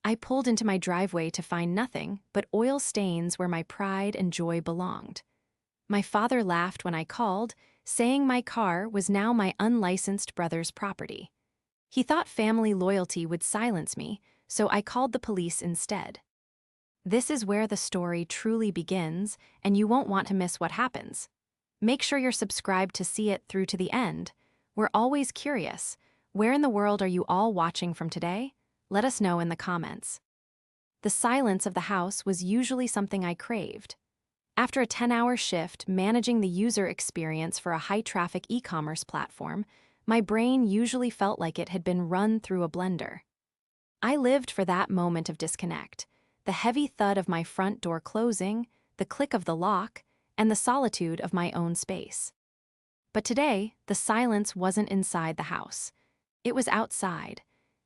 I pulled into my driveway to find nothing but oil stains where my pride and joy belonged. My father laughed when I called, saying my car was now my unlicensed brother's property. He thought family loyalty would silence me, so I called the police instead. This is where the story truly begins, and you won't want to miss what happens. Make sure you're subscribed to see it through to the end. We're always curious. Where in the world are you all watching from today? Let us know in the comments. The silence of the house was usually something I craved. After a 10-hour shift managing the user experience for a high-traffic e-commerce platform, my brain usually felt like it had been run through a blender. I lived for that moment of disconnect, the heavy thud of my front door closing, the click of the lock, and the solitude of my own space. But today, the silence wasn't inside the house. It was outside.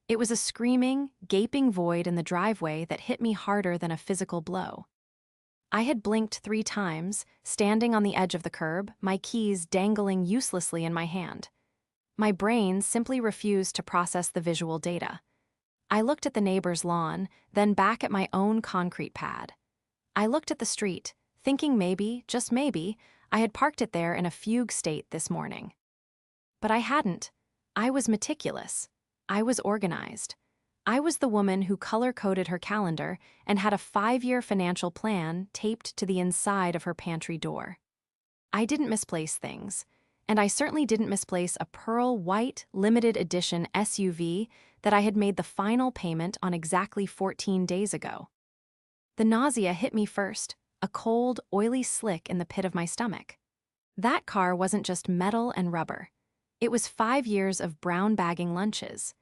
It was a screaming, gaping void in the driveway that hit me harder than a physical blow. I had blinked 3 times, standing on the edge of the curb, my keys dangling uselessly in my hand. My brain simply refused to process the visual data. I looked at the neighbor's lawn, then back at my own concrete pad. I looked at the street, thinking maybe, just maybe, I had parked it there in a fugue state this morning. But I hadn't. I was meticulous. I was organized. I was the woman who color-coded her calendar and had a 5-year financial plan taped to the inside of her pantry door. I didn't misplace things, and I certainly didn't misplace a pearl white limited edition SUV that I had made the final payment on exactly 14 days ago. The nausea hit me first, a cold, oily slick in the pit of my stomach. That car wasn't just metal and rubber. It was 5 years of brown bagging lunches.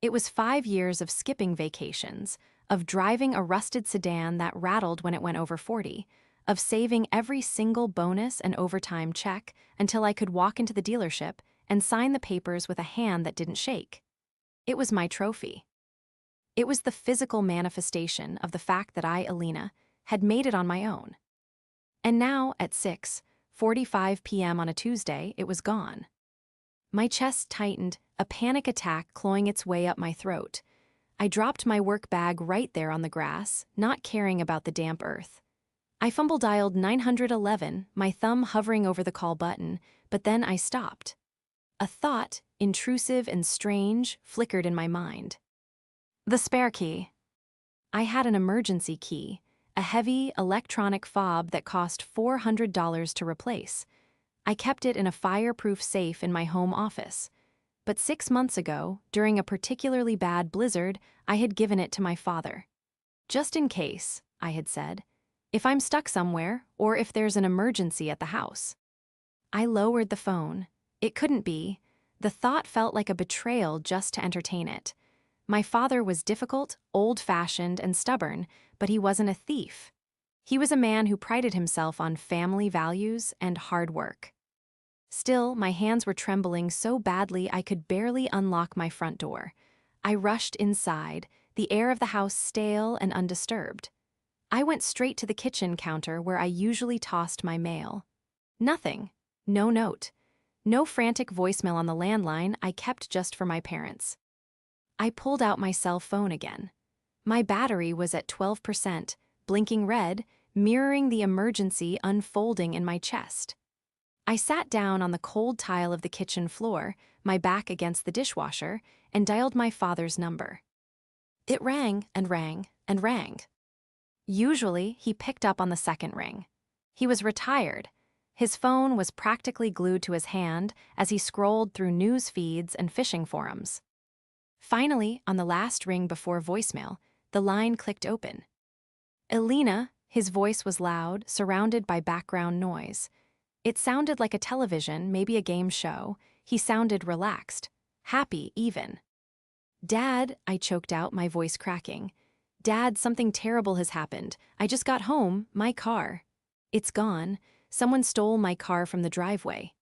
It was 5 years of skipping vacations, of driving a rusted sedan that rattled when it went over 40, of saving every single bonus and overtime check until I could walk into the dealership and sign the papers with a hand that didn't shake. It was my trophy. It was the physical manifestation of the fact that I, Alina, had made it on my own. And now, at 6:45 p.m. on a Tuesday, it was gone. My chest tightened, a panic attack clawing its way up my throat. I dropped my work bag right there on the grass, not caring about the damp earth. I fumble-dialed 911, my thumb hovering over the call button, but then I stopped. A thought, intrusive and strange, flickered in my mind. The spare key. I had an emergency key, a heavy, electronic fob that cost $400 to replace. I kept it in a fireproof safe in my home office. But 6 months ago, during a particularly bad blizzard, I had given it to my father. Just in case, I had said. If I'm stuck somewhere, or if there's an emergency at the house. I lowered the phone. It couldn't be. The thought felt like a betrayal just to entertain it. My father was difficult, old-fashioned, and stubborn, but he wasn't a thief. He was a man who prided himself on family values and hard work. Still, my hands were trembling so badly I could barely unlock my front door. I rushed inside, the air of the house stale and undisturbed. I went straight to the kitchen counter where I usually tossed my mail. Nothing. No note. No frantic voicemail on the landline I kept just for my parents. I pulled out my cell phone again. My battery was at 12%, blinking red, mirroring the emergency unfolding in my chest. I sat down on the cold tile of the kitchen floor, my back against the dishwasher, and dialed my father's number. It rang and rang and rang. Usually, he picked up on the second ring. He was retired. His phone was practically glued to his hand as he scrolled through news feeds and fishing forums. Finally, on the last ring before voicemail, the line clicked open. Alina, his voice was loud, surrounded by background noise. It sounded like a television, maybe a game show. He sounded relaxed, happy even. "Dad," I choked out, my voice cracking. "Dad, something terrible has happened. I just got home, my car. It's gone. Someone stole my car from the driveway."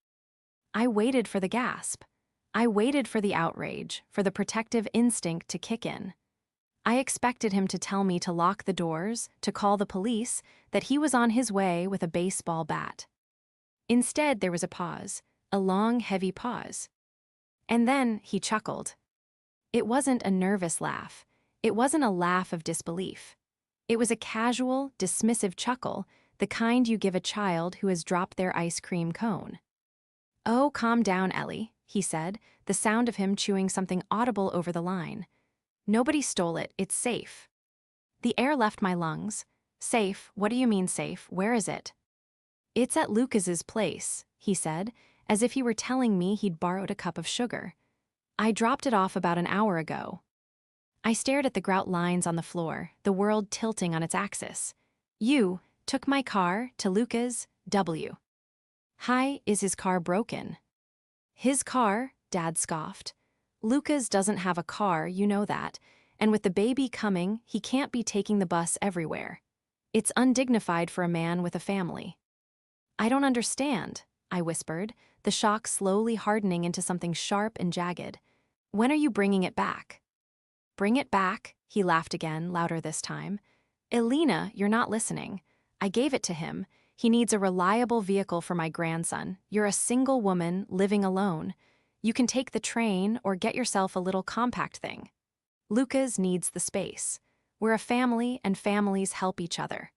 I waited for the gasp. I waited for the outrage, for the protective instinct to kick in. I expected him to tell me to lock the doors, to call the police, that he was on his way with a baseball bat. Instead, there was a pause, a long, heavy pause. And then he chuckled. It wasn't a nervous laugh. It wasn't a laugh of disbelief. It was a casual, dismissive chuckle, the kind you give a child who has dropped their ice cream cone. "Oh, calm down, Ellie," he said, the sound of him chewing something audible over the line. "Nobody stole it, it's safe." The air left my lungs. "Safe? What do you mean safe? Where is it?" "It's at Lucas's place," he said, as if he were telling me he'd borrowed a cup of sugar. "I dropped it off about an hour ago." I stared at the grout lines on the floor, the world tilting on its axis. "You took my car to Lucas W. Hi, is his car broken?" "His car?" Dad scoffed. "Lucas doesn't have a car, you know that, and with the baby coming, he can't be taking the bus everywhere. It's undignified for a man with a family." "I don't understand," I whispered, the shock slowly hardening into something sharp and jagged. "When are you bringing it back?" "Bring it back?" He laughed again, louder this time. "Elena, you're not listening. I gave it to him. He needs a reliable vehicle for my grandson. You're a single woman living alone. You can take the train or get yourself a little compact thing. Lucas needs the space. We're a family and families help each other."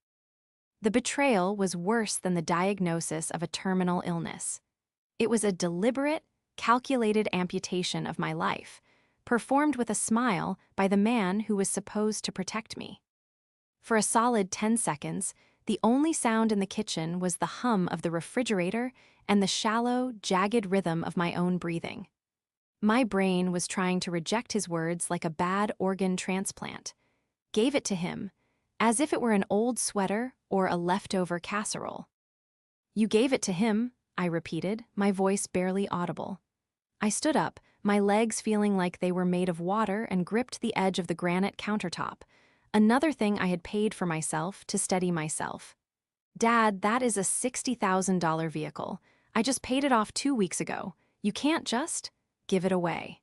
The betrayal was worse than the diagnosis of a terminal illness. It was a deliberate, calculated amputation of my life, performed with a smile by the man who was supposed to protect me. For a solid 10 seconds, the only sound in the kitchen was the hum of the refrigerator and the shallow, jagged rhythm of my own breathing. My brain was trying to reject his words like a bad organ transplant. Gave it to him, as if it were an old sweater or a leftover casserole. "You gave it to him," I repeated, my voice barely audible. I stood up, my legs feeling like they were made of water, and gripped the edge of the granite countertop, another thing I had paid for myself to steady myself. "Dad, that is a $60,000 vehicle. I just paid it off 2 weeks ago. You can't just give it away."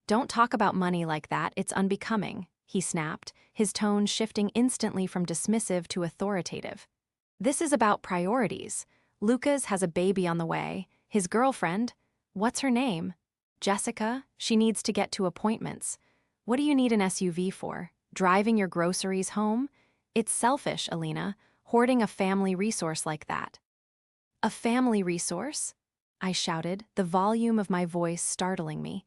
"Don't talk about money like that, it's unbecoming," he snapped, his tone shifting instantly from dismissive to authoritative. "This is about priorities. Lucas has a baby on the way. His girlfriend, what's her name? Jessica, she needs to get to appointments. What do you need an SUV for? Driving your groceries home? It's selfish, Elena, hoarding a family resource like that." "A family resource?" I shouted, the volume of my voice startling me.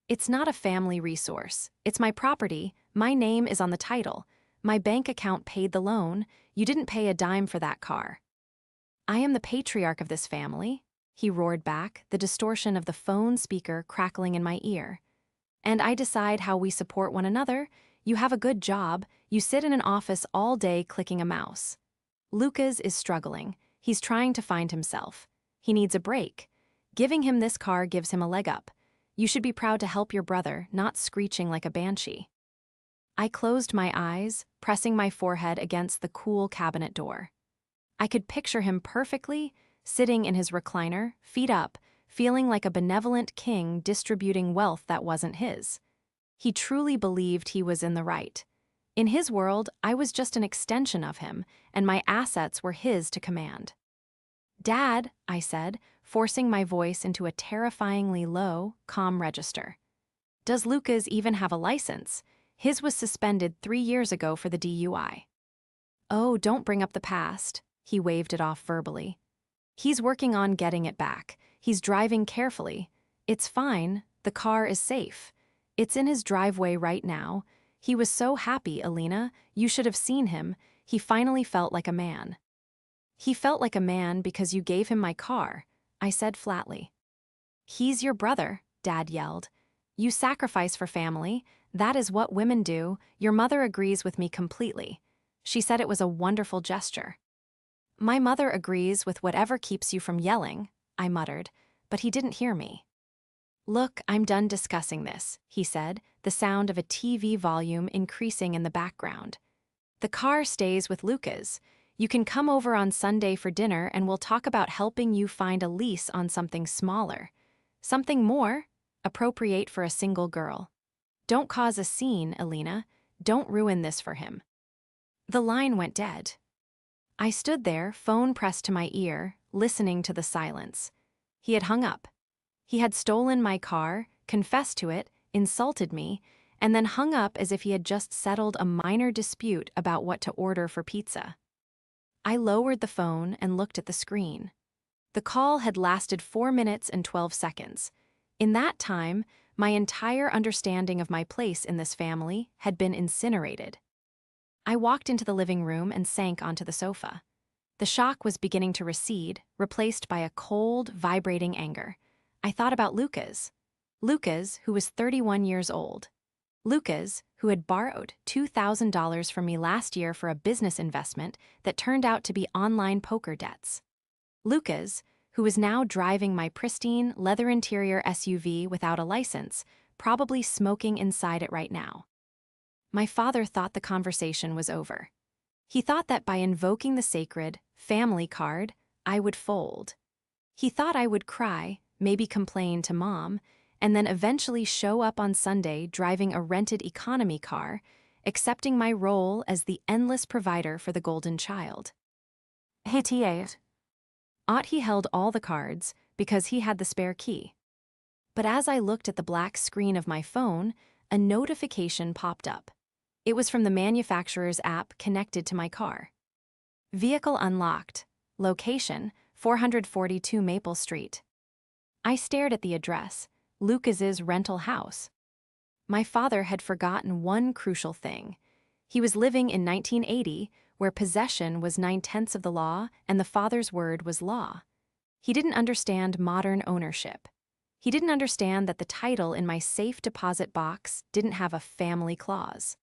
"It's not a family resource. It's my property. My name is on the title. My bank account paid the loan. You didn't pay a dime for that car." "I am the patriarch of this family," he roared back, the distortion of the phone speaker crackling in my ear. "And I decide how we support one another. You have a good job. You sit in an office all day clicking a mouse. Lucas is struggling. He's trying to find himself. He needs a break. Giving him this car gives him a leg up. You should be proud to help your brother, not screeching like a banshee." I closed my eyes, pressing my forehead against the cool cabinet door. I could picture him perfectly, sitting in his recliner, feet up, feeling like a benevolent king distributing wealth that wasn't his. He truly believed he was in the right. In his world, I was just an extension of him, and my assets were his to command. "Dad," I said, forcing my voice into a terrifyingly low, calm register. "Does Lucas even have a license? His was suspended 3 years ago for the DUI. "Oh, don't bring up the past," he waved it off verbally. "He's working on getting it back. He's driving carefully. It's fine, the car is safe. It's in his driveway right now. He was so happy, Elena. You should have seen him. He finally felt like a man." "He felt like a man because you gave him my car," I said flatly. "He's your brother," Dad yelled. "You sacrifice for family. That is what women do. Your mother agrees with me completely. She said it was a wonderful gesture." "My mother agrees with whatever keeps you from yelling," I muttered, but he didn't hear me. "Look, I'm done discussing this," he said, the sound of a TV volume increasing in the background. "The car stays with Lucas. You can come over on Sunday for dinner and we'll talk about helping you find a lease on something smaller. Something more appropriate for a single girl. Don't cause a scene, Elena. Don't ruin this for him." The line went dead. I stood there, phone pressed to my ear, listening to the silence. He had hung up. He had stolen my car, confessed to it, insulted me, and then hung up as if he had just settled a minor dispute about what to order for pizza. I lowered the phone and looked at the screen. The call had lasted 4 minutes and 12 seconds. In that time, my entire understanding of my place in this family had been incinerated. I walked into the living room and sank onto the sofa. The shock was beginning to recede, replaced by a cold, vibrating anger. I thought about Lucas. Lucas, who was 31 years old. Lucas, who had borrowed $2,000 from me last year for a business investment that turned out to be online poker debts. Lucas, who was now driving my pristine, leather-interior SUV without a license, probably smoking inside it right now. My father thought the conversation was over. He thought that by invoking the sacred family card, I would fold. He thought I would cry, maybe complain to Mom, and then eventually show up on Sunday driving a rented economy car, accepting my role as the endless provider for the golden child. Hey, T8. He held all the cards because he had the spare key. But as I looked at the black screen of my phone, a notification popped up. It was from the manufacturer's app connected to my car. Vehicle unlocked. Location, 442 Maple Street. I stared at the address, Lucas's rental house. My father had forgotten one crucial thing. He was living in 1980, where possession was 9/10 of the law and the father's word was law. He didn't understand modern ownership. He didn't understand that the title in my safe deposit box didn't have a family clause.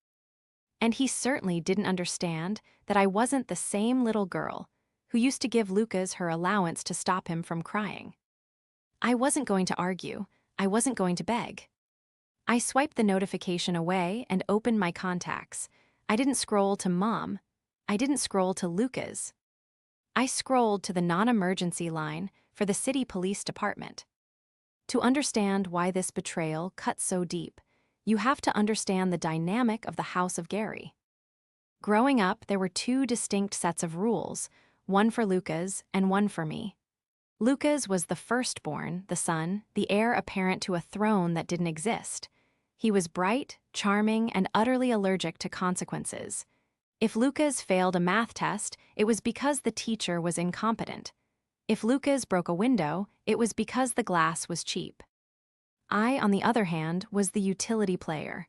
And he certainly didn't understand that I wasn't the same little girl who used to give Lucas her allowance to stop him from crying. I wasn't going to argue. I wasn't going to beg. I swiped the notification away and opened my contacts. I didn't scroll to Mom. I didn't scroll to Lucas. I scrolled to the non-emergency line for the city police department. To understand why this betrayal cut so deep, you have to understand the dynamic of the House of Gary. Growing up, there were two distinct sets of rules, one for Lucas and one for me. Lucas was the firstborn, the son, the heir apparent to a throne that didn't exist. He was bright, charming, and utterly allergic to consequences. If Lucas failed a math test, it was because the teacher was incompetent. If Lucas broke a window, it was because the glass was cheap. I, on the other hand, was the utility player.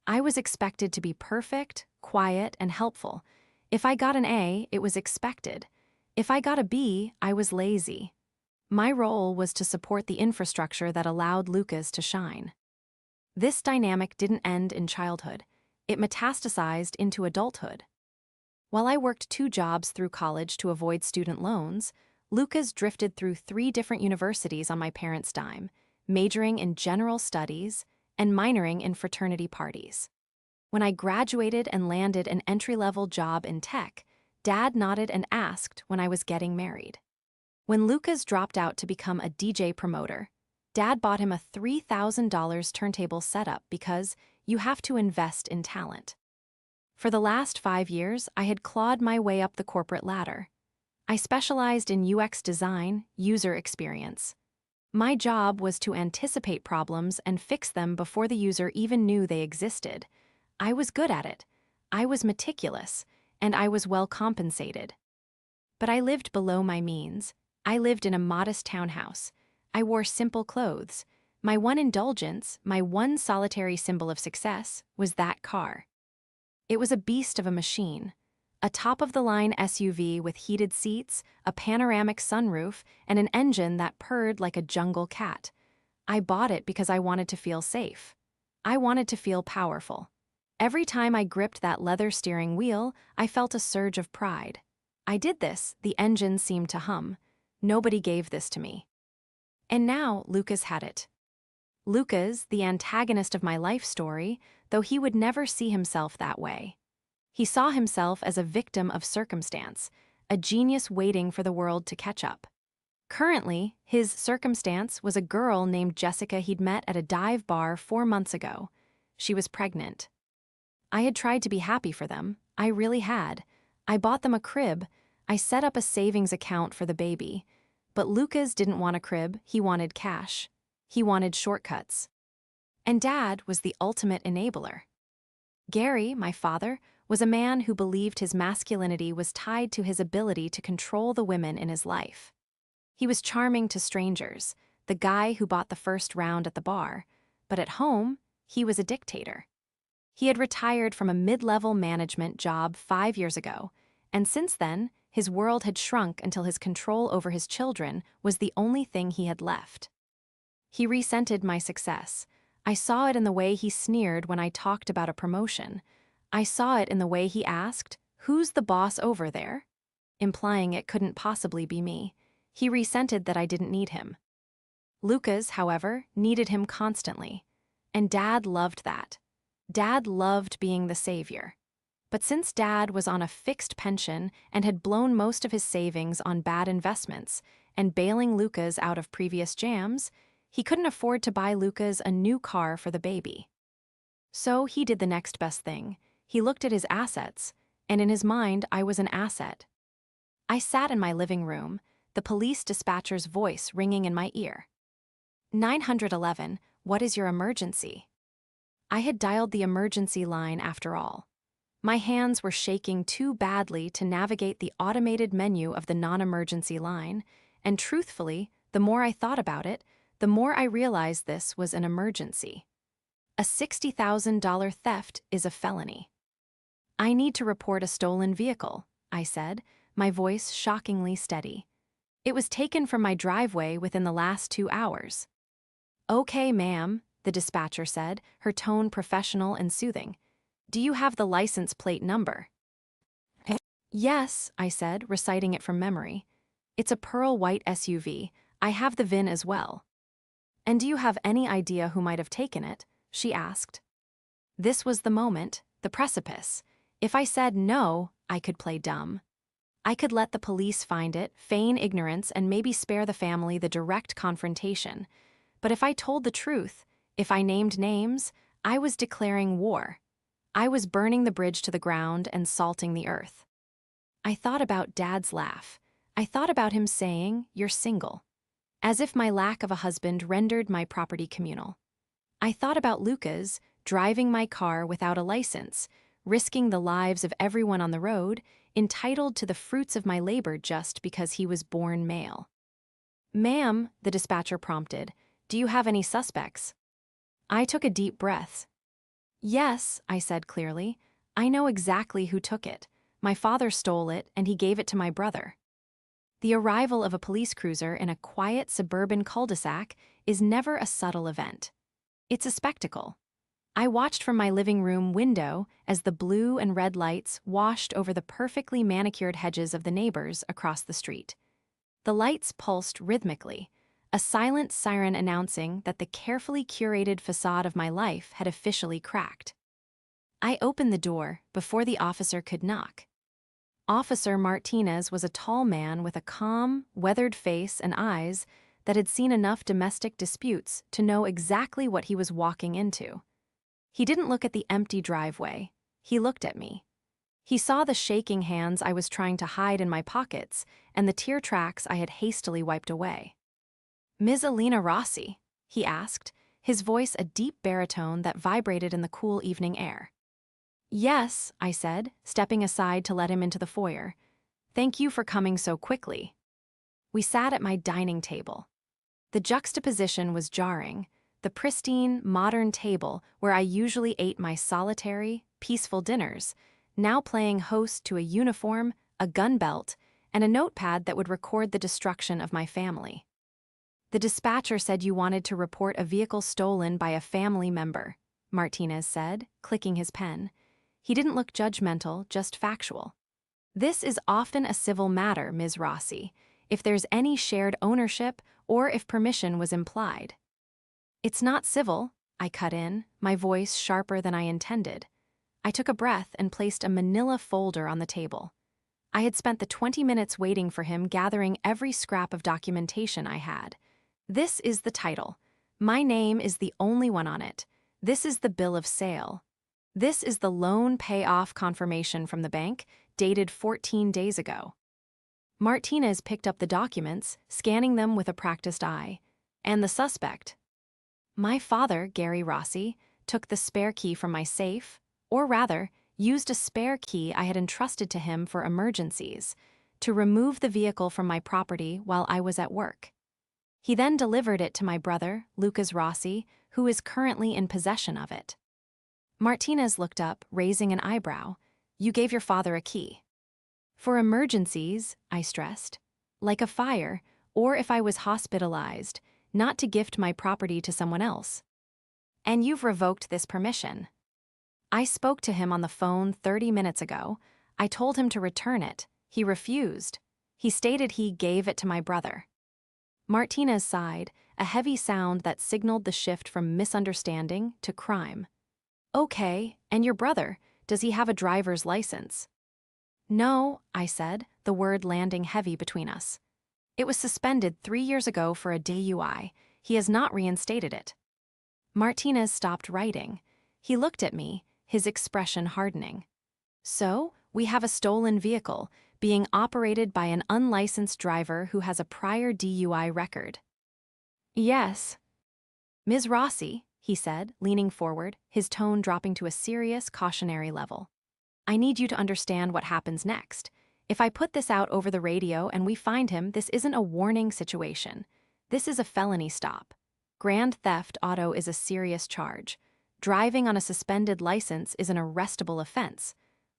I was expected to be perfect, quiet, and helpful. If I got an A, it was expected. If I got a B, I was lazy. My role was to support the infrastructure that allowed Lucas to shine. This dynamic didn't end in childhood. It metastasized into adulthood. While I worked 2 jobs through college to avoid student loans, Lucas drifted through 3 different universities on my parents' dime, majoring in general studies and minoring in fraternity parties. When I graduated and landed an entry-level job in tech, Dad nodded and asked when I was getting married. When Lucas dropped out to become a DJ promoter, Dad bought him a $3,000 turntable setup because you have to invest in talent. For the last 5 years, I had clawed my way up the corporate ladder. I specialized in UX design, user experience. My job was to anticipate problems and fix them before the user even knew they existed. I was good at it. I was meticulous, and I was well compensated. But I lived below my means. I lived in a modest townhouse. I wore simple clothes. My one indulgence, my one solitary symbol of success, was that car. It was a beast of a machine. A top-of-the-line SUV with heated seats, a panoramic sunroof, and an engine that purred like a jungle cat. I bought it because I wanted to feel safe. I wanted to feel powerful. Every time I gripped that leather steering wheel, I felt a surge of pride. I did this, the engine seemed to hum. Nobody gave this to me. And now Lucas had it. Lucas, the antagonist of my life story, though he would never see himself that way. He saw himself as a victim of circumstance, a genius waiting for the world to catch up. Currently, his circumstance was a girl named Jessica he'd met at a dive bar 4 months ago. She was pregnant. I had tried to be happy for them. I really had. I bought them a crib. I set up a savings account for the baby. But Lucas didn't want a crib, he wanted cash. He wanted shortcuts. And Dad was the ultimate enabler. Gary, my father, was a man who believed his masculinity was tied to his ability to control the women in his life. He was charming to strangers, the guy who bought the first round at the bar, but at home, he was a dictator. He had retired from a mid-level management job 5 years ago, and since then, his world had shrunk until his control over his children was the only thing he had left. He resented my success. I saw it in the way he sneered when I talked about a promotion. I saw it in the way he asked, "Who's the boss over there?" implying it couldn't possibly be me. He resented that I didn't need him. Lucas, however, needed him constantly. And Dad loved that. Dad loved being the savior. But since Dad was on a fixed pension and had blown most of his savings on bad investments and bailing Lucas out of previous jams, he couldn't afford to buy Lucas a new car for the baby. So he did the next best thing. He looked at his assets, and in his mind, I was an asset. I sat in my living room, the police dispatcher's voice ringing in my ear. 911, what is your emergency? I had dialed the emergency line after all. My hands were shaking too badly to navigate the automated menu of the non-emergency line, and truthfully, the more I thought about it, the more I realized this was an emergency. A $60,000 theft is a felony. I need to report a stolen vehicle, I said, my voice shockingly steady. It was taken from my driveway within the last 2 hours. Okay, ma'am, the dispatcher said, her tone professional and soothing. Do you have the license plate number? Yes, I said, reciting it from memory. It's a pearl white SUV. I have the VIN as well. And do you have any idea who might have taken it? She asked. This was the moment, the precipice. If I said no, I could play dumb. I could let the police find it, feign ignorance, and maybe spare the family the direct confrontation. But if I told the truth, if I named names, I was declaring war. I was burning the bridge to the ground and salting the earth. I thought about Dad's laugh. I thought about him saying, "You're single," as if my lack of a husband rendered my property communal. I thought about Lucas driving my car without a license, risking the lives of everyone on the road, entitled to the fruits of my labor just because he was born male. Ma'am, the dispatcher prompted, do you have any suspects? I took a deep breath. Yes, I said clearly. I know exactly who took it. My father stole it, and he gave it to my brother. The arrival of a police cruiser in a quiet suburban cul-de-sac is never a subtle event. It's a spectacle. I watched from my living room window as the blue and red lights washed over the perfectly manicured hedges of the neighbors across the street. The lights pulsed rhythmically, a silent siren announcing that the carefully curated facade of my life had officially cracked. I opened the door before the officer could knock. Officer Martinez was a tall man with a calm, weathered face and eyes that had seen enough domestic disputes to know exactly what he was walking into. He didn't look at the empty driveway. He looked at me. He saw the shaking hands I was trying to hide in my pockets and the tear tracks I had hastily wiped away. Ms. Alina Rossi, he asked, his voice a deep baritone that vibrated in the cool evening air. Yes, I said, stepping aside to let him into the foyer. Thank you for coming so quickly. We sat at my dining table. The juxtaposition was jarring. The pristine, modern table where I usually ate my solitary, peaceful dinners, now playing host to a uniform, a gun belt, and a notepad that would record the destruction of my family. The dispatcher said you wanted to report a vehicle stolen by a family member, Martinez said, clicking his pen. He didn't look judgmental, just factual. This is often a civil matter, Ms. Rossi, if there's any shared ownership or if permission was implied. It's not civil, I cut in, my voice sharper than I intended. I took a breath and placed a manila folder on the table. I had spent the 20 minutes waiting for him, gathering every scrap of documentation I had. This is the title. My name is the only one on it. This is the bill of sale. This is the loan payoff confirmation from the bank, dated 14 days ago. Martinez picked up the documents, scanning them with a practiced eye. And the suspect. My father, Gary Rossi, took the spare key from my safe, or rather, used a spare key I had entrusted to him for emergencies, to remove the vehicle from my property while I was at work. He then delivered it to my brother, Lucas Rossi, who is currently in possession of it. Martinez looked up, raising an eyebrow. You gave your father a key. For emergencies, I stressed, like a fire, or if I was hospitalized, not to gift my property to someone else. And you've revoked this permission. I spoke to him on the phone 30 minutes ago. I told him to return it. He refused. He stated he gave it to my brother. Martinez sighed, a heavy sound that signaled the shift from misunderstanding to crime. Okay, and your brother, does he have a driver's license? No, I said, the word landing heavy between us. It was suspended 3 years ago for a DUI. He has not reinstated it. Martinez stopped writing. He looked at me, his expression hardening. So, we have a stolen vehicle, being operated by an unlicensed driver who has a prior DUI record. Yes. Ms. Rossi, he said, leaning forward, his tone dropping to a serious, cautionary level. I need you to understand what happens next. If I put this out over the radio and we find him, this isn't a warning situation. This is a felony stop. Grand theft auto is a serious charge. Driving on a suspended license is an arrestable offense.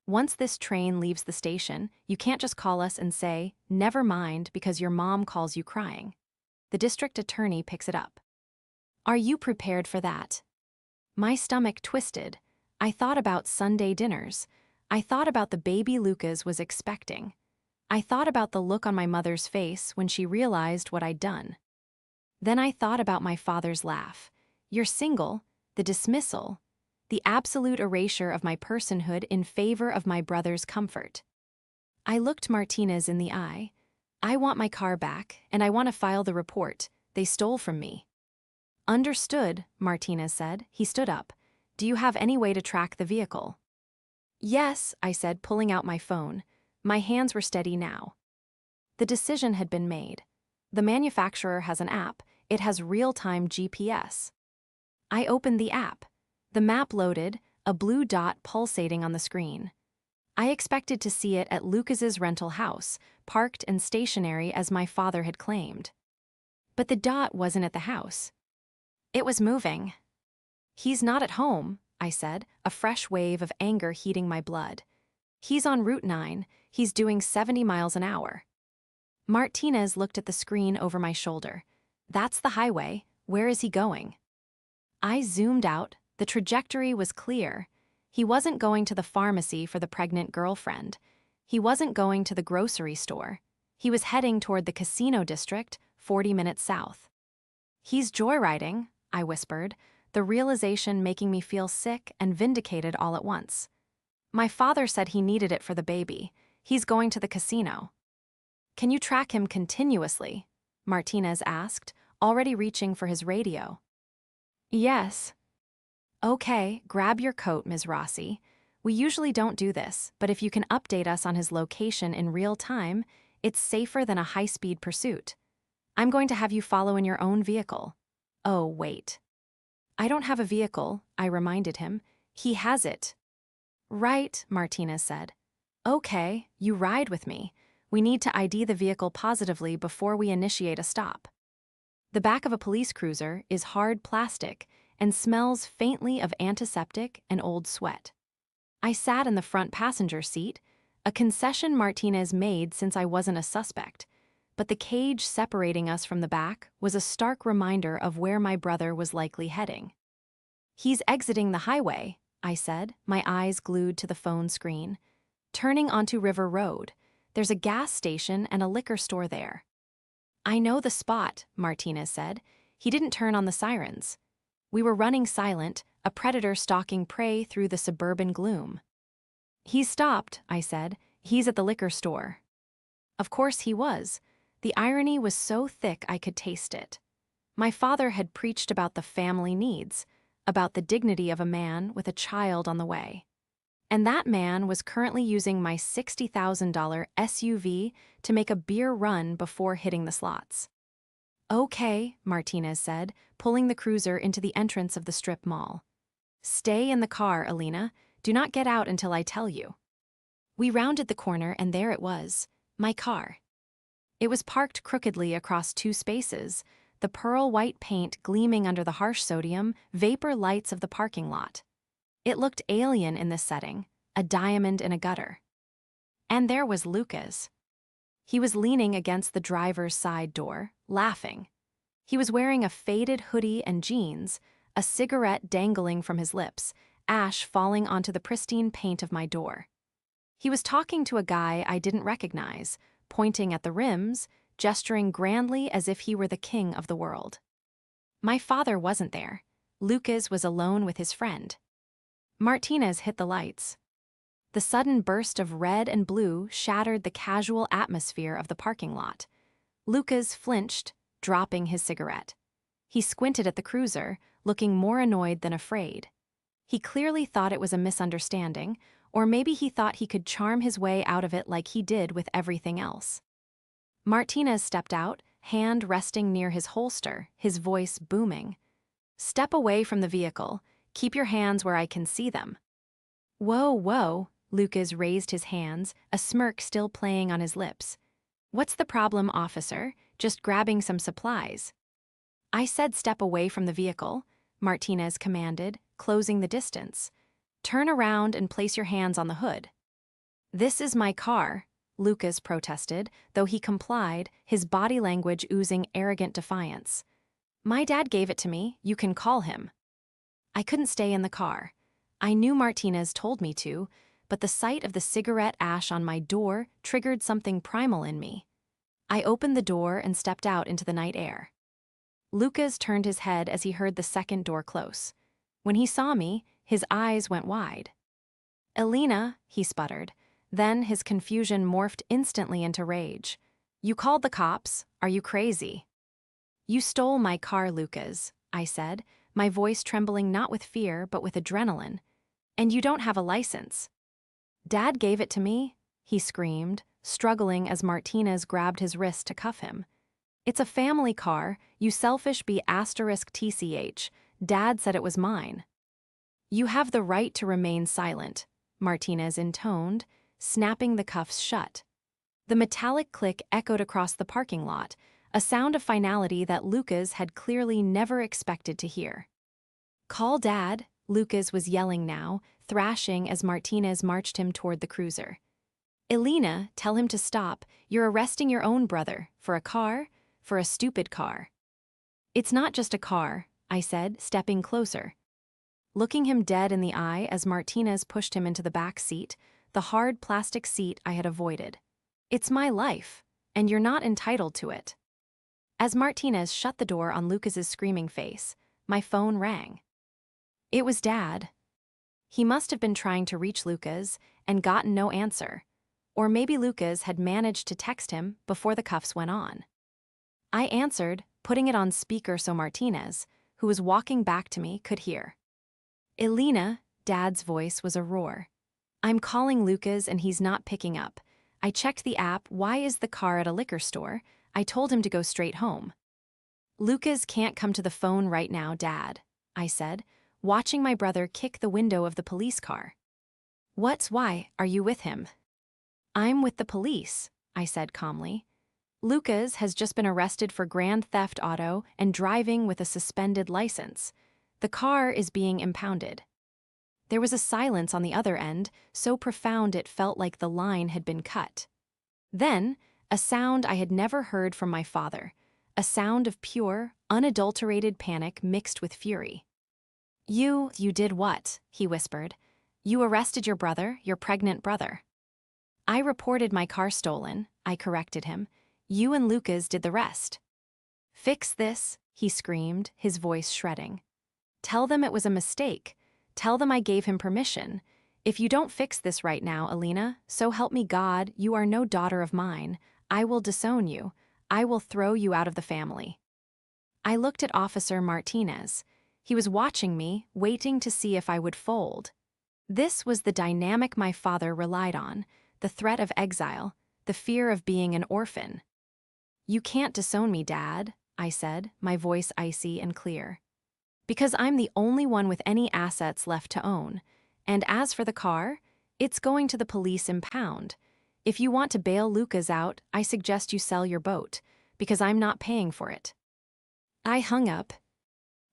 Once this train leaves the station, you can't just call us and say, never mind, because your mom calls you crying. The district attorney picks it up. Are you prepared for that? My stomach twisted. I thought about Sunday dinners. I thought about the baby Lucas was expecting. I thought about the look on my mother's face when she realized what I'd done. Then I thought about my father's laugh. You're single, the dismissal, the absolute erasure of my personhood in favor of my brother's comfort. I looked Martinez in the eye. I want my car back, and I want to file the report. They stole from me. Understood, Martinez said. He stood up. Do you have any way to track the vehicle? Yes, I said, pulling out my phone. My hands were steady now. The decision had been made. The manufacturer has an app. It has real-time GPS. I opened the app. The map loaded, a blue dot pulsating on the screen. I expected to see it at Lucas's rental house, parked and stationary as my father had claimed. But the dot wasn't at the house. It was moving. He's not at home, I said, a fresh wave of anger heating my blood. He's on Route 9. He's doing 70 miles an hour. Martinez looked at the screen over my shoulder. That's the highway. Where is he going? I zoomed out. The trajectory was clear. He wasn't going to the pharmacy for the pregnant girlfriend. He wasn't going to the grocery store. He was heading toward the casino district, 40 minutes south. He's joyriding, I whispered, the realization making me feel sick and vindicated all at once. My father said he needed it for the baby. He's going to the casino. Can you track him continuously? Martinez asked, already reaching for his radio. Yes. Okay, grab your coat, Ms. Rossi. We usually don't do this, but if you can update us on his location in real time, it's safer than a high-speed pursuit. I'm going to have you follow in your own vehicle. Oh, wait. I don't have a vehicle, I reminded him. He has it. Right, Martinez said. Okay, you ride with me. We need to ID the vehicle positively before we initiate a stop. The back of a police cruiser is hard plastic and smells faintly of antiseptic and old sweat. I sat in the front passenger seat, a concession Martinez made since I wasn't a suspect, but the cage separating us from the back was a stark reminder of where my brother was likely heading. He's exiting the highway, I said, my eyes glued to the phone screen. Turning onto River Road. There's a gas station and a liquor store there. I know the spot, Martinez said. He didn't turn on the sirens. We were running silent, a predator stalking prey through the suburban gloom. He's stopped, I said. He's at the liquor store. Of course he was. The irony was so thick I could taste it. My father had preached about the family needs, about the dignity of a man with a child on the way. And that man was currently using my $60,000 SUV to make a beer run before hitting the slots. Okay, Martinez said, pulling the cruiser into the entrance of the strip mall. Stay in the car, Alina. Do not get out until I tell you. We rounded the corner and there it was, my car. It was parked crookedly across two spaces, the pearl-white paint gleaming under the harsh sodium vapor lights of the parking lot. It looked alien in this setting, a diamond in a gutter. And there was Lucas. He was leaning against the driver's side door, laughing. He was wearing a faded hoodie and jeans, a cigarette dangling from his lips, ash falling onto the pristine paint of my door. He was talking to a guy I didn't recognize, pointing at the rims, gesturing grandly as if he were the king of the world. My father wasn't there. Lucas was alone with his friend. Martinez hit the lights. The sudden burst of red and blue shattered the casual atmosphere of the parking lot. Lucas flinched, dropping his cigarette. He squinted at the cruiser, looking more annoyed than afraid. He clearly thought it was a misunderstanding, or maybe he thought he could charm his way out of it like he did with everything else. Martinez stepped out, hand resting near his holster, his voice booming. "Step away from the vehicle. Keep your hands where I can see them." "Whoa, whoa," Lucas raised his hands, a smirk still playing on his lips. "What's the problem, officer? Just grabbing some supplies." "I said step away from the vehicle," Martinez commanded, closing the distance. "Turn around and place your hands on the hood." "This is my car," Lucas protested, though he complied, his body language oozing arrogant defiance. "My dad gave it to me, you can call him." I couldn't stay in the car. I knew Martinez told me to, but the sight of the cigarette ash on my door triggered something primal in me. I opened the door and stepped out into the night air. Lucas turned his head as he heard the second door close. When he saw me, his eyes went wide. "Alina," he sputtered. Then his confusion morphed instantly into rage. "You called the cops. Are you crazy?" "You stole my car, Lucas," I said, my voice trembling not with fear but with adrenaline. "And you don't have a license." "Dad gave it to me," he screamed, struggling as Martinez grabbed his wrist to cuff him. "It's a family car, you selfish B*TCH. Dad said it was mine." "You have the right to remain silent," Martinez intoned, snapping the cuffs shut. The metallic click echoed across the parking lot, a sound of finality that Lucas had clearly never expected to hear. "Call Dad," Lucas was yelling now, thrashing as Martinez marched him toward the cruiser. "Alina, tell him to stop. You're arresting your own brother. For a car? For a stupid car." "It's not just a car," I said, stepping closer. Looking him dead in the eye as Martinez pushed him into the back seat, the hard plastic seat I had avoided. "It's my life, and you're not entitled to it." As Martinez shut the door on Lucas's screaming face, my phone rang. It was Dad. He must have been trying to reach Lucas and gotten no answer. Or maybe Lucas had managed to text him before the cuffs went on. I answered, putting it on speaker so Martinez, who was walking back to me, could hear. "Alina," Dad's voice was a roar. "I'm calling Lucas and he's not picking up. I checked the app. Why is the car at a liquor store? I told him to go straight home." "Lucas can't come to the phone right now, Dad," I said, watching my brother kick the window of the police car. Why, are you with him?" "I'm with the police," I said calmly. "Lucas has just been arrested for grand theft auto and driving with a suspended license. The car is being impounded." There was a silence on the other end, so profound it felt like the line had been cut. Then, a sound I had never heard from my father, a sound of pure, unadulterated panic mixed with fury. You did what?" he whispered. "You arrested your brother, your pregnant brother." "I reported my car stolen," I corrected him. "You and Lucas did the rest." "Fix this," he screamed, his voice shredding. "Tell them it was a mistake. Tell them I gave him permission. If you don't fix this right now, Alina, so help me God, you are no daughter of mine. I will disown you. I will throw you out of the family." I looked at Officer Martinez. He was watching me, waiting to see if I would fold. This was the dynamic my father relied on, the threat of exile, the fear of being an orphan. "You can't disown me, Dad," I said, my voice icy and clear. Because I'm the only one with any assets left to own. And as for the car, it's going to the police impound. If you want to bail Lucas out, I suggest you sell your boat, because I'm not paying for it. I hung up.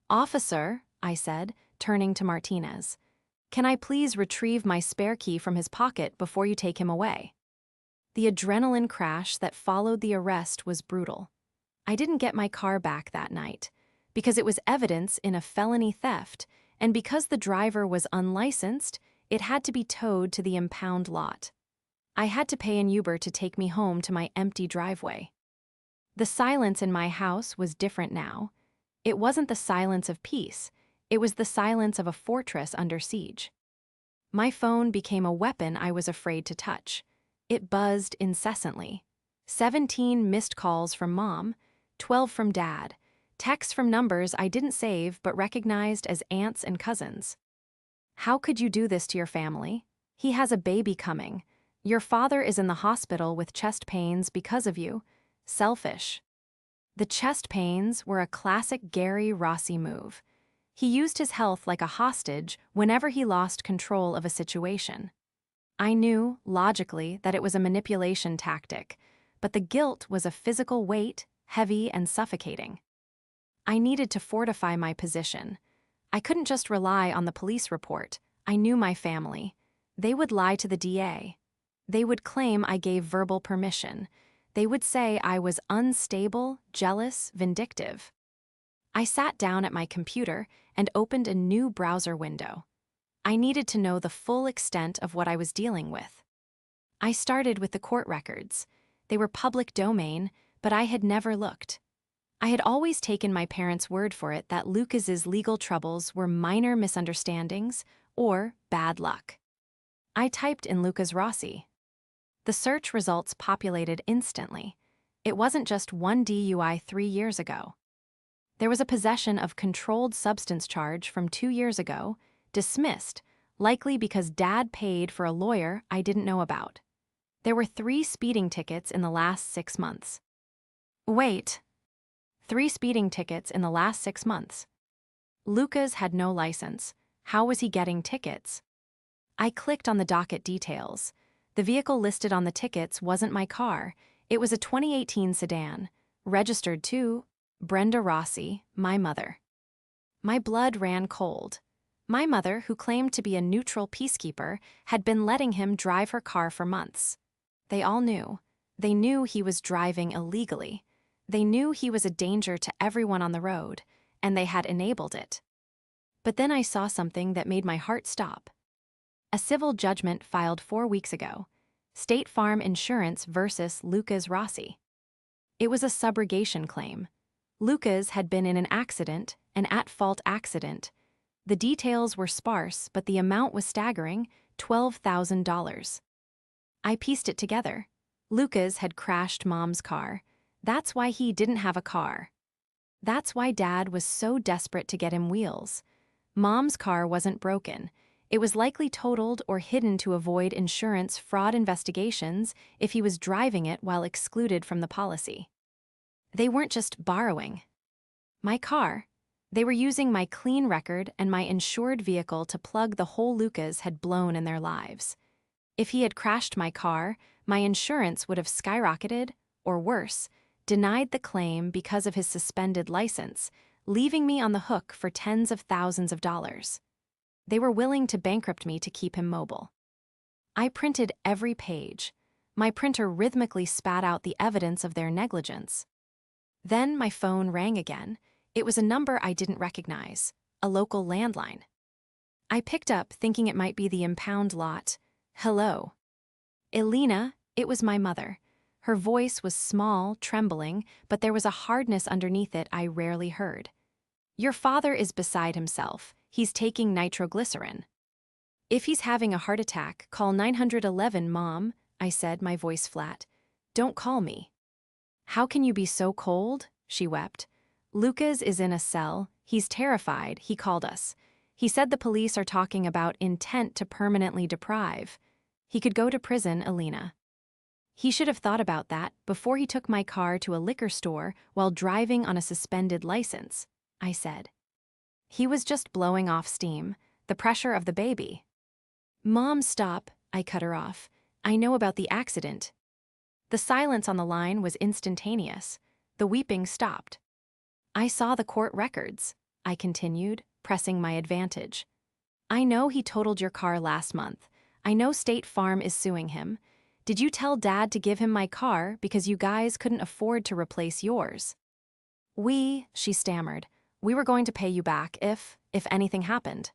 Officer, I said, turning to Martinez, can I please retrieve my spare key from his pocket before you take him away? The adrenaline crash that followed the arrest was brutal. I didn't get my car back that night, because it was evidence in a felony theft, and because the driver was unlicensed, it had to be towed to the impound lot. I had to pay an Uber to take me home to my empty driveway. The silence in my house was different now. It wasn't the silence of peace, it was the silence of a fortress under siege. My phone became a weapon I was afraid to touch. It buzzed incessantly. 17 missed calls from Mom, 12 from Dad, texts from numbers I didn't save but recognized as aunts and cousins. How could you do this to your family? He has a baby coming. Your father is in the hospital with chest pains because of you. Selfish. The chest pains were a classic Gary Rossi move. He used his health like a hostage whenever he lost control of a situation. I knew, logically, that it was a manipulation tactic, but the guilt was a physical weight, heavy and suffocating. I needed to fortify my position. I couldn't just rely on the police report. I knew my family. They would lie to the DA. They would claim I gave verbal permission. They would say I was unstable, jealous, vindictive. I sat down at my computer and opened a new browser window. I needed to know the full extent of what I was dealing with. I started with the court records. They were public domain, but I had never looked. I had always taken my parents' word for it that Lucas's legal troubles were minor misunderstandings or bad luck. I typed in Lucas Rossi. The search results populated instantly. It wasn't just one DUI 3 years ago. There was a possession of controlled substance charge from 2 years ago, dismissed, likely because Dad paid for a lawyer I didn't know about. There were 3 speeding tickets in the last 6 months. Wait. 3 speeding tickets in the last 6 months. Lucas had no license. How was he getting tickets? I clicked on the docket details. The vehicle listed on the tickets wasn't my car. It was a 2018 sedan, registered to Brenda Rossi, my mother. My blood ran cold. My mother, who claimed to be a neutral peacekeeper, had been letting him drive her car for months. They all knew. They knew he was driving illegally. They knew he was a danger to everyone on the road, and they had enabled it. But then I saw something that made my heart stop. A civil judgment filed 4 weeks ago. State Farm Insurance versus Lucas Rossi. It was a subrogation claim. Lucas had been in an accident, an at-fault accident. The details were sparse, but the amount was staggering, $12,000. I pieced it together. Lucas had crashed Mom's car. That's why he didn't have a car. That's why Dad was so desperate to get him wheels. Mom's car wasn't broken. It was likely totaled or hidden to avoid insurance fraud investigations if he was driving it while excluded from the policy. They weren't just borrowing my car. They were using my clean record and my insured vehicle to plug the hole Lucas had blown in their lives. If he had crashed my car, my insurance would have skyrocketed, or worse, denied the claim because of his suspended license, leaving me on the hook for tens of thousands of dollars. They were willing to bankrupt me to keep him mobile. I printed every page. My printer rhythmically spat out the evidence of their negligence. Then my phone rang again. It was a number I didn't recognize, a local landline. I picked up, thinking it might be the impound lot. Hello. Elena, it was my mother. Her voice was small, trembling, but there was a hardness underneath it I rarely heard. Your father is beside himself. He's taking nitroglycerin. If he's having a heart attack, call 911, Mom, I said, my voice flat. Don't call me. How can you be so cold? She wept. Lucas is in a cell. He's terrified. He called us. He said the police are talking about intent to permanently deprive. He could go to prison, Elena. He should have thought about that before he took my car to a liquor store while driving on a suspended license, I said. He was just blowing off steam, the pressure of the baby. Mom, stop, I cut her off. I know about the accident. The silence on the line was instantaneous. The weeping stopped. I saw the court records, I continued, pressing my advantage. I know he totaled your car last month. I know State Farm is suing him. Did you tell Dad to give him my car because you guys couldn't afford to replace yours? She stammered, we were going to pay you back if anything happened.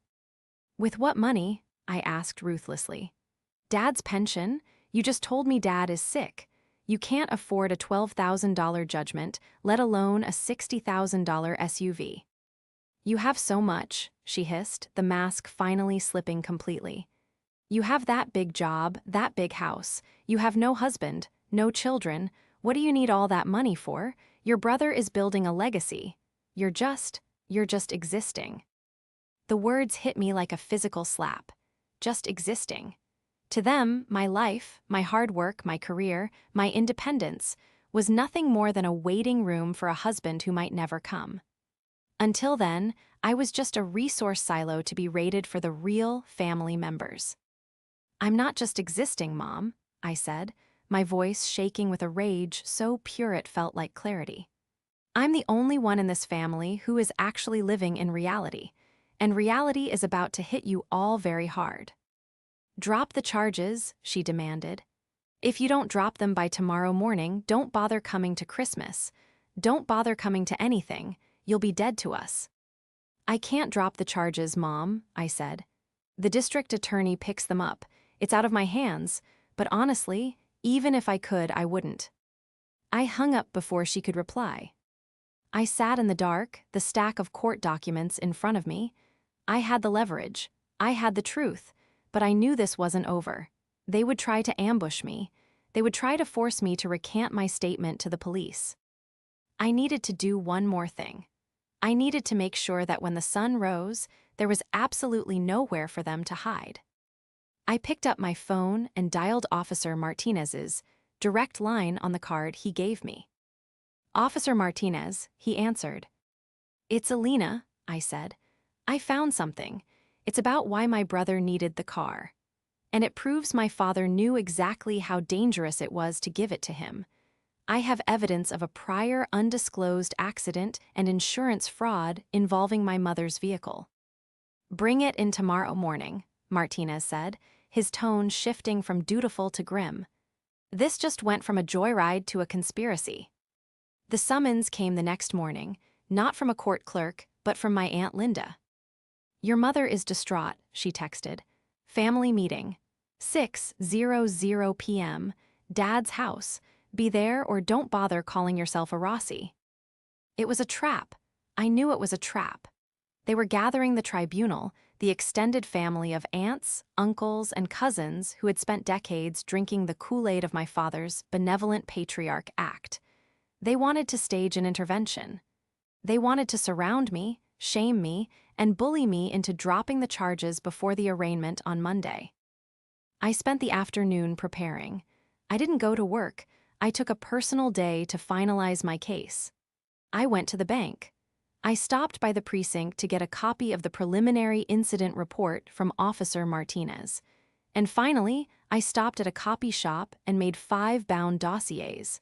With what money? I asked ruthlessly. Dad's pension? You just told me Dad is sick. You can't afford a $12,000 judgment, let alone a $60,000 SUV. You have so much, she hissed, the mask finally slipping completely. You have that big job, that big house. You have no husband, no children. What do you need all that money for? Your brother is building a legacy. You're just existing. The words hit me like a physical slap. Just existing. To them, my life, my hard work, my career, my independence was nothing more than a waiting room for a husband who might never come. Until then, I was just a resource silo to be raided for the real family members. I'm not just existing, Mom, I said, my voice shaking with a rage so pure it felt like clarity. I'm the only one in this family who is actually living in reality, and reality is about to hit you all very hard. Drop the charges, she demanded. If you don't drop them by tomorrow morning, don't bother coming to Christmas. Don't bother coming to anything. You'll be dead to us. I can't drop the charges, Mom, I said. The district attorney picks them up. It's out of my hands, but honestly, even if I could, I wouldn't. I hung up before she could reply. I sat in the dark, the stack of court documents in front of me. I had the leverage. I had the truth. But I knew this wasn't over. They would try to ambush me. They would try to force me to recant my statement to the police. I needed to do one more thing. I needed to make sure that when the sun rose, there was absolutely nowhere for them to hide. I picked up my phone and dialed Officer Martinez's direct line on the card he gave me. Officer Martinez, he answered. It's Alina, I said. I found something. It's about why my brother needed the car. And it proves my father knew exactly how dangerous it was to give it to him. I have evidence of a prior undisclosed accident and insurance fraud involving my mother's vehicle. Bring it in tomorrow morning, Martinez said, his tone shifting from dutiful to grim. This just went from a joyride to a conspiracy. The summons came the next morning, not from a court clerk, but from my Aunt Linda. Your mother is distraught, she texted. Family meeting. 6:00 p.m. Dad's house. Be there or don't bother calling yourself a Rossi. It was a trap. I knew it was a trap. They were gathering the tribunal, the extended family of aunts, uncles, and cousins who had spent decades drinking the Kool-Aid of my father's benevolent patriarch act. They wanted to stage an intervention. They wanted to surround me, shame me, and bully me into dropping the charges before the arraignment on Monday. I spent the afternoon preparing. I didn't go to work. I took a personal day to finalize my case. I went to the bank. I stopped by the precinct to get a copy of the preliminary incident report from Officer Martinez. And finally, I stopped at a copy shop and made 5 bound dossiers.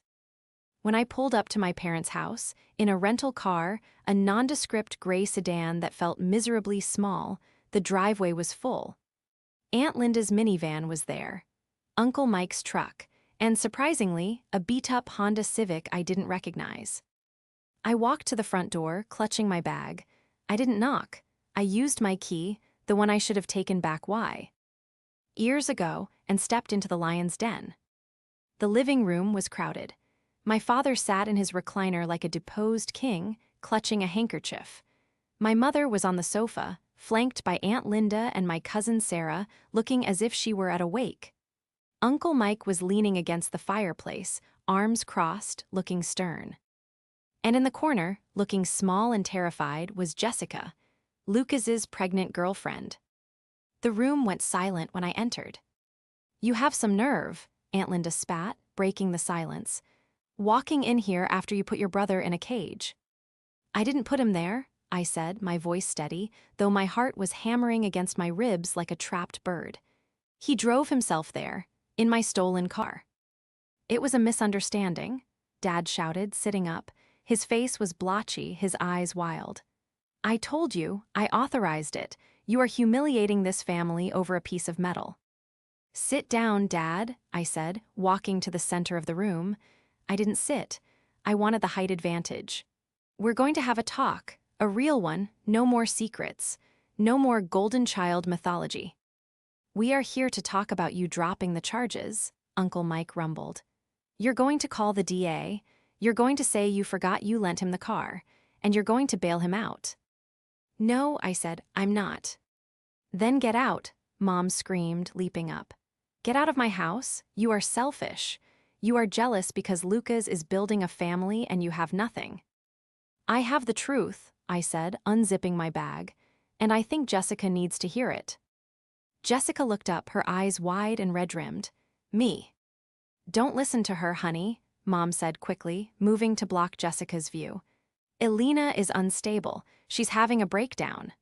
When I pulled up to my parents' house, in a rental car, a nondescript gray sedan that felt miserably small, the driveway was full. Aunt Linda's minivan was there, Uncle Mike's truck, and surprisingly, a beat-up Honda Civic I didn't recognize. I walked to the front door, clutching my bag. I didn't knock. I used my key, the one I should have taken back years ago, and stepped into the lion's den. The living room was crowded. My father sat in his recliner like a deposed king, clutching a handkerchief. My mother was on the sofa, flanked by Aunt Linda and my cousin Sarah, looking as if she were at a wake. Uncle Mike was leaning against the fireplace, arms crossed, looking stern. And in the corner, looking small and terrified, was Jessica, Lucas's pregnant girlfriend. The room went silent when I entered. You have some nerve, Aunt Linda spat, breaking the silence. "Walking in here after you put your brother in a cage." "I didn't put him there," I said, my voice steady, though my heart was hammering against my ribs like a trapped bird. "He drove himself there, in my stolen car." "It was a misunderstanding," Dad shouted, sitting up. His face was blotchy, his eyes wild. "I told you, I authorized it. You are humiliating this family over a piece of metal." "Sit down, Dad," I said, walking to the center of the room. I didn't sit. I wanted the height advantage. "We're going to have a talk, a real one, no more secrets. No more golden child mythology." "We are here to talk about you dropping the charges," Uncle Mike rumbled. "You're going to call the DA, you're going to say you forgot you lent him the car, and you're going to bail him out." "No," I said, "I'm not." "Then get out," Mom screamed, leaping up. "Get out of my house. You are selfish. You are jealous because Lucas is building a family and you have nothing." "I have the truth," I said, unzipping my bag, "and I think Jessica needs to hear it." Jessica looked up, her eyes wide and red-rimmed. "Me." "Don't listen to her, honey," Mom said quickly, moving to block Jessica's view. "Elena is unstable. She's having a breakdown."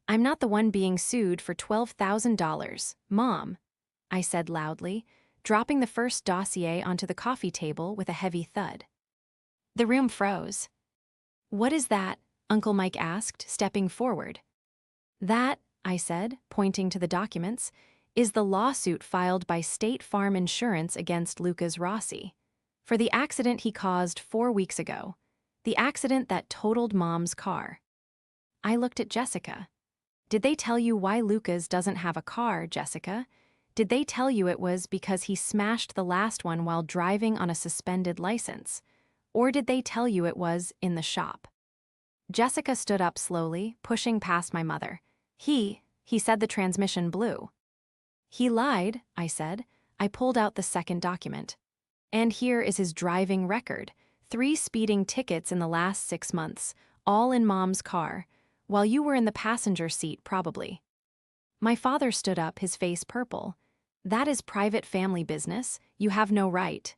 "I'm not the one being sued for $12,000, Mom," I said loudly, dropping the first dossier onto the coffee table with a heavy thud. The room froze. "What is that?" Uncle Mike asked, stepping forward. "That," I said, pointing to the documents, "is the lawsuit filed by State Farm Insurance against Lucas Rossi for the accident he caused 4 weeks ago, the accident that totaled Mom's car." I looked at Jessica. "Did they tell you why Lucas doesn't have a car, Jessica? Did they tell you it was because he smashed the last one while driving on a suspended license? Or did they tell you it was in the shop?" Jessica stood up slowly, pushing past my mother. He said the transmission blew." "He lied," I said. I pulled out the second document. "And here is his driving record. 3 speeding tickets in the last 6 months, all in Mom's car, while you were in the passenger seat probably." My father stood up, his face purple. "That is private family business. You have no right."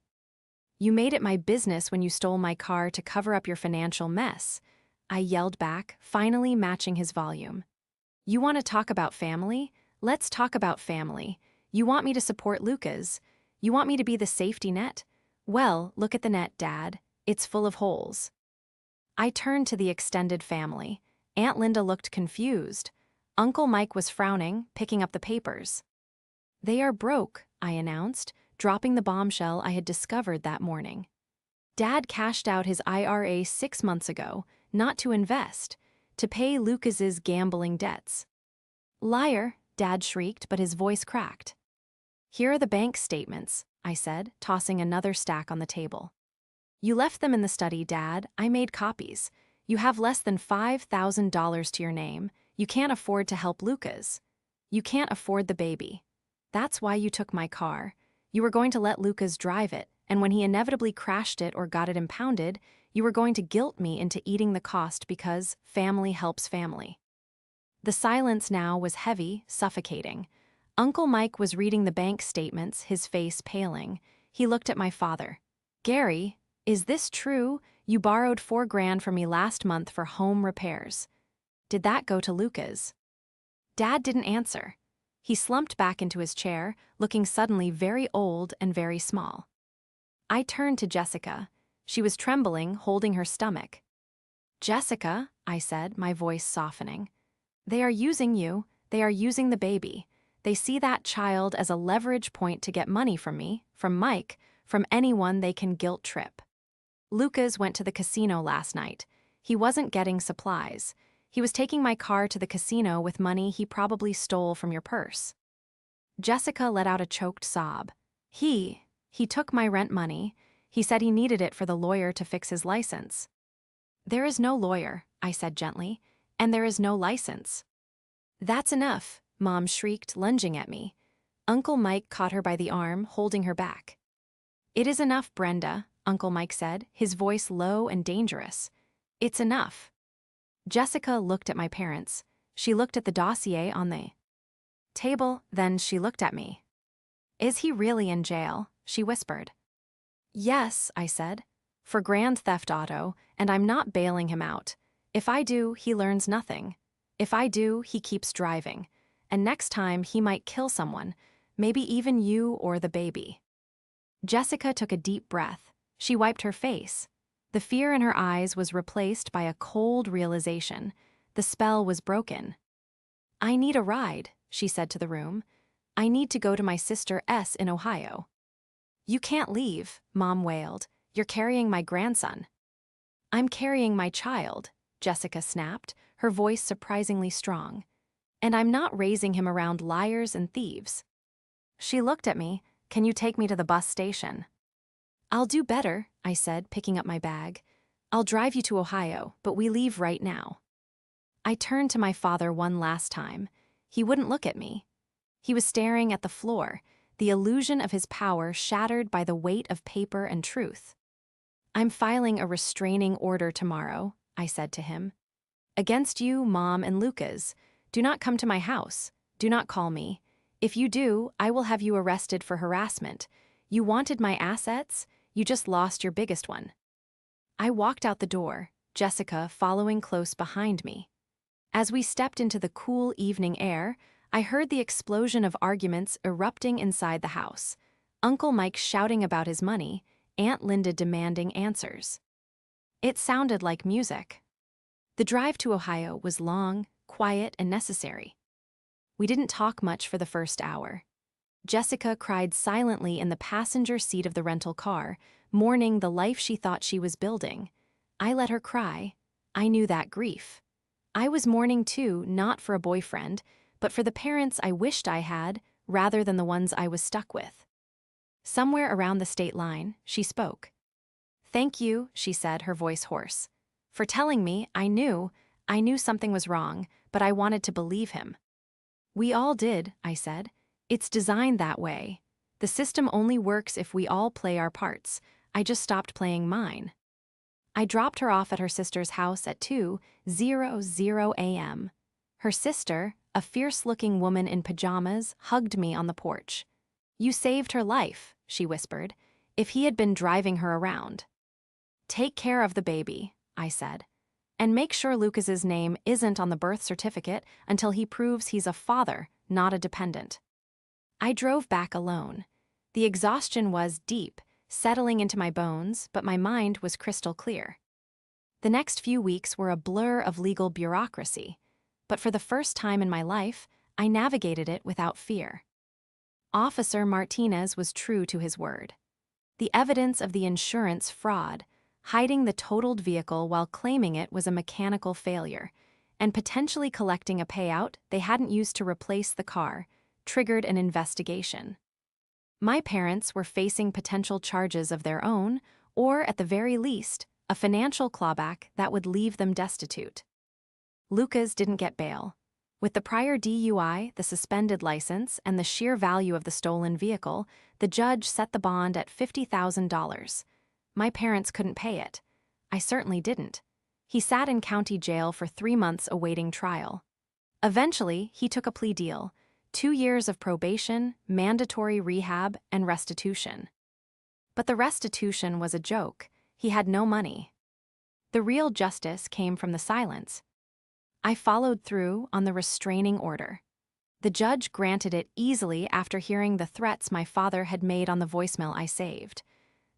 "You made it my business when you stole my car to cover up your financial mess," I yelled back, finally matching his volume. "You want to talk about family? Let's talk about family. You want me to support Lucas? You want me to be the safety net? Well, look at the net, Dad. It's full of holes." I turned to the extended family. Aunt Linda looked confused. Uncle Mike was frowning, picking up the papers. "They are broke," I announced, dropping the bombshell I had discovered that morning. "Dad cashed out his IRA 6 months ago, not to invest, to pay Lucas's gambling debts." "Liar," Dad shrieked, but his voice cracked. "Here are the bank statements," I said, tossing another stack on the table. "You left them in the study, Dad. I made copies. You have less than $5,000 to your name. You can't afford to help Lucas. You can't afford the baby. That's why you took my car. You were going to let Lucas drive it, and when he inevitably crashed it or got it impounded, you were going to guilt me into eating the cost because family helps family." The silence now was heavy, suffocating. Uncle Mike was reading the bank statements, his face paling. He looked at my father. "Gary, is this true? You borrowed $4,000 from me last month for home repairs. Did that go to Lucas?" Dad didn't answer. He slumped back into his chair, looking suddenly very old and very small. I turned to Jessica. She was trembling, holding her stomach. "Jessica," I said, my voice softening, "they are using you. They are using the baby. They see that child as a leverage point to get money from me, from Mike, from anyone they can guilt trip. Lucas went to the casino last night. He wasn't getting supplies. He was taking my car to the casino with money he probably stole from your purse." Jessica let out a choked sob. He took my rent money. He said he needed it for the lawyer to fix his license." "There is no lawyer," I said gently, "and there is no license." "That's enough," Mom shrieked, lunging at me. Uncle Mike caught her by the arm, holding her back. "It is enough, Brenda," Uncle Mike said, his voice low and dangerous. "It's enough." Jessica looked at my parents. She looked at the dossier on the table, then she looked at me. "Is he really in jail?" she whispered. Yes, I said. For grand theft auto, and I'm not bailing him out. If I do, he learns nothing. If I do, he keeps driving. And next time, he might kill someone, maybe even you or the baby. Jessica took a deep breath. She wiped her face. The fear in her eyes was replaced by a cold realization. The spell was broken. I need a ride, she said to the room. I need to go to my sister S in Ohio. You can't leave, Mom wailed. You're carrying my grandson. I'm carrying my child, Jessica snapped, her voice surprisingly strong. And I'm not raising him around liars and thieves. She looked at me. Can you take me to the bus station? I'll do better, I said, picking up my bag. I'll drive you to Ohio, but we leave right now. I turned to my father one last time. He wouldn't look at me. He was staring at the floor, the illusion of his power shattered by the weight of paper and truth. I'm filing a restraining order tomorrow, I said to him. Against you, Mom, and Lucas. Do not come to my house. Do not call me. If you do, I will have you arrested for harassment. You wanted my assets, you just lost your biggest one. I walked out the door, Jessica following close behind me. As we stepped into the cool evening air, I heard the explosion of arguments erupting inside the house. Uncle Mike shouting about his money, Aunt Linda demanding answers. It sounded like music. The drive to Ohio was long, quiet, and necessary. We didn't talk much for the first hour. Jessica cried silently in the passenger seat of the rental car, mourning the life she thought she was building. I let her cry. I knew that grief. I was mourning too, not for a boyfriend, but for the parents I wished I had, rather than the ones I was stuck with. Somewhere around the state line, she spoke. Thank you, she said, her voice hoarse. For telling me, I knew something was wrong, but I wanted to believe him. We all did, I said. It's designed that way. The system only works if we all play our parts. I just stopped playing mine. I dropped her off at her sister's house at 2:00 a.m. Her sister, a fierce-looking woman in pajamas, hugged me on the porch. You saved her life, she whispered, if he had been driving her around. Take care of the baby, I said. And make sure Lucas's name isn't on the birth certificate until he proves he's a father, not a dependent. I drove back alone. The exhaustion was deep, settling into my bones, but my mind was crystal clear. The next few weeks were a blur of legal bureaucracy, but for the first time in my life, I navigated it without fear. Officer Martinez was true to his word. The evidence of the insurance fraud, hiding the totaled vehicle while claiming it was a mechanical failure, and potentially collecting a payout they hadn't used to replace the car, triggered an investigation. My parents were facing potential charges of their own, or at the very least, a financial clawback that would leave them destitute. Lucas didn't get bail. With the prior DUI, the suspended license, and the sheer value of the stolen vehicle, the judge set the bond at $50,000. My parents couldn't pay it. I certainly didn't. He sat in county jail for 3 months awaiting trial. Eventually, he took a plea deal, 2 years of probation, mandatory rehab, and restitution. But the restitution was a joke. He had no money. The real justice came from the silence. I followed through on the restraining order. The judge granted it easily after hearing the threats my father had made on the voicemail I saved.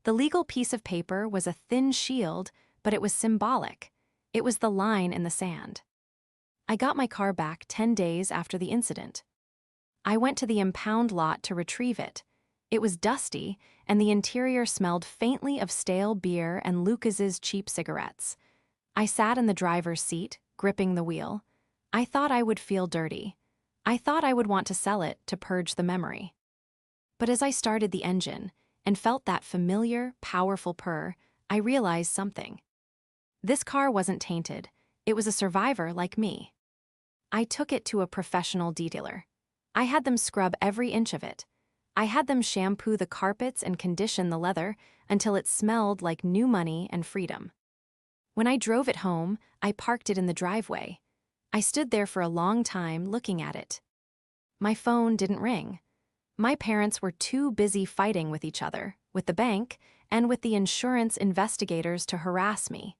The legal piece of paper was a thin shield, but it was symbolic. It was the line in the sand. I got my car back 10 days after the incident. I went to the impound lot to retrieve it. It was dusty, and the interior smelled faintly of stale beer and Lucas's cheap cigarettes. I sat in the driver's seat, gripping the wheel. I thought I would feel dirty. I thought I would want to sell it to purge the memory. But as I started the engine and felt that familiar, powerful purr, I realized something. This car wasn't tainted. It was a survivor like me. I took it to a professional detailer. I had them scrub every inch of it. I had them shampoo the carpets and condition the leather until it smelled like new money and freedom. When I drove it home, I parked it in the driveway. I stood there for a long time looking at it. My phone didn't ring. My parents were too busy fighting with each other, with the bank, and with the insurance investigators to harass me.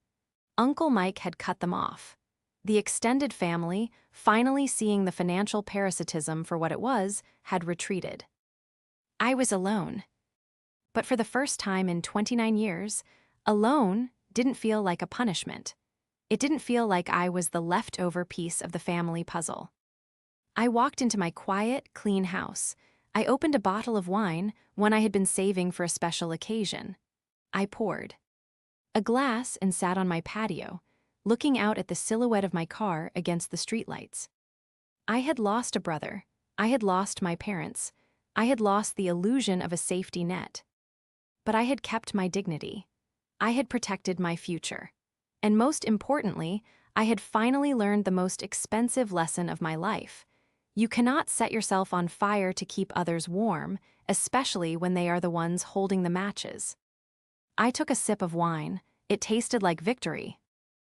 Uncle Mike had cut them off. The extended family, finally seeing the financial parasitism for what it was, had retreated. I was alone. But for the first time in 29 years, alone didn't feel like a punishment. It didn't feel like I was the leftover piece of the family puzzle. I walked into my quiet, clean house. I opened a bottle of wine, one I had been saving for a special occasion. I poured a glass and sat on my patio, looking out at the silhouette of my car against the streetlights. I had lost a brother. I had lost my parents. I had lost the illusion of a safety net. But I had kept my dignity. I had protected my future. And most importantly, I had finally learned the most expensive lesson of my life. You cannot set yourself on fire to keep others warm, especially when they are the ones holding the matches. I took a sip of wine. It tasted like victory,